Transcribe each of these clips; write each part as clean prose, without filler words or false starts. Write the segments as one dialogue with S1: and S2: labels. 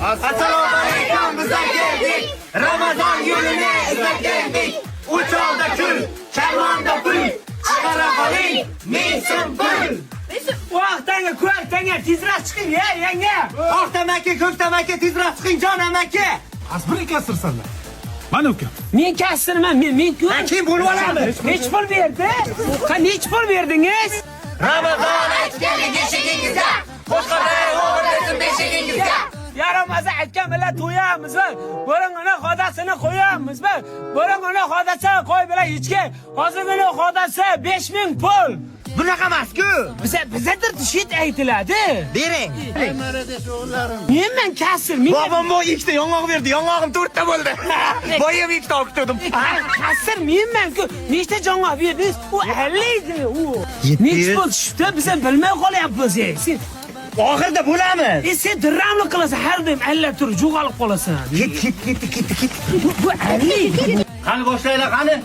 S1: Assalomu alaykum, bizlar keldik. Ramazon yo'lini izlab keldik. Uchalda kul, karvonda pul. Chiqara qoling, mensin pul.
S2: Vah, tanga ko'k, tanga tezroq chiqing, yanga.
S1: Oq tamaki, ko'k tamaki, tezroq chiqing jon amaki.
S3: Asbiri kasırsanlar. Bana uka.
S2: Men kasirman, men-ku.
S1: Kim bo'lib olamiz?
S2: Nech pul berdi? Nech pul berdingiz?
S1: Ramazon aytganlik eshigingizga. Qo'shqo'rg'on o'g'irlasin beshigingizga.
S2: Yaramasa aytgan bilan to'yamiz va bo'ringini xodasini qo'yamiz va bo'ringini xodasi qo'y bilan ichga. Hozirgina xodasi 5000 pul.
S1: Bunaqa emas-ku.
S2: Bizadir shit aytiladi.
S1: Bering.
S2: Men kasir,
S1: Bobom bu ikkita yong'oq berdi. Yong'og'im 4 ta bo'ldi. Boyim ikkita olib ketdim.
S2: kasir menman-ku. Nechta jong'oq berdingiz? U 50 edi. U. Nech pul tushdi? Biz ham bilmay qolyapmiz. Sen
S1: Oxirida bo'lamiz.
S2: sen dirramlik qilasan, har doim allab turib jo'g'alib qolasan.
S1: Ket.
S2: Bu 50.
S1: Qani boshlaylar, qani.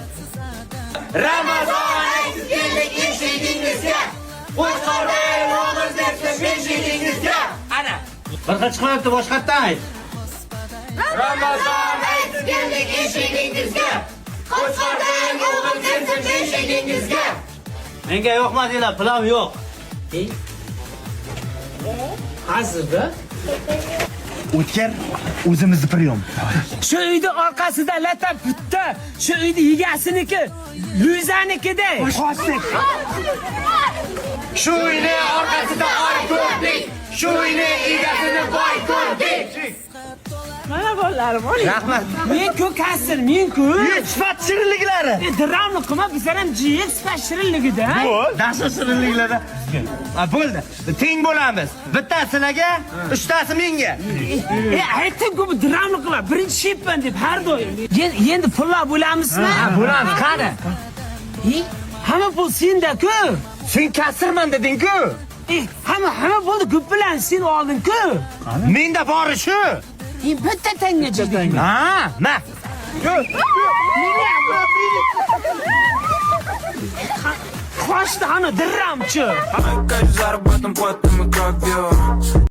S1: Ramazon aytganlik eshigingizga. Qo'shqo'rg'on o'g'irlasin beshigingizga.
S2: Ana.
S1: Bir xil chiqmayapti, boshqatdan ayt. Ramazon aytganlik eshigingizga. Qo'shqo'rg'on o'g'irlasin beshigingizga. Menga yo'qmadinglar, plan yo'q.
S2: Hozirda
S1: O'tkir o'zimizni priyom.
S2: shu uyni orqasida latta bitta, shu uyni egasiniki, Luizanikida.
S1: Shu uyni orqasida oy ko'rdik. Shu uyni egasini boy ko'rdik.
S2: Mana bolalarim, oling.
S1: Rahmat.
S2: Men-ku kasir, men-ku.
S1: Sifat shirinliklari.
S2: Dirramlik qilma, bizlar ham jiyev sifat shirinligida.
S1: Dasha shirinliklari. Bo'ldi. Teng bo'lamiz. Bittasi sizlarga, 3tasi menga.
S2: Aytdim-ku, bu dirramlik qilma, birinchi shepman deb har doim. Endi pullar bo'lamizmi?
S1: Bo'lamiz, qani?
S2: Hamma pul senda-ku.
S1: Sen kasirman deding-ku.
S2: Hamma bo'ldi, ko'p bilan sen olding-ku.
S1: Menda bori shu.
S2: Bitta tanga chekding.
S1: Ha, ma.
S2: Qo'shdi ana dirramchi.
S4: Заработан потом и кровью.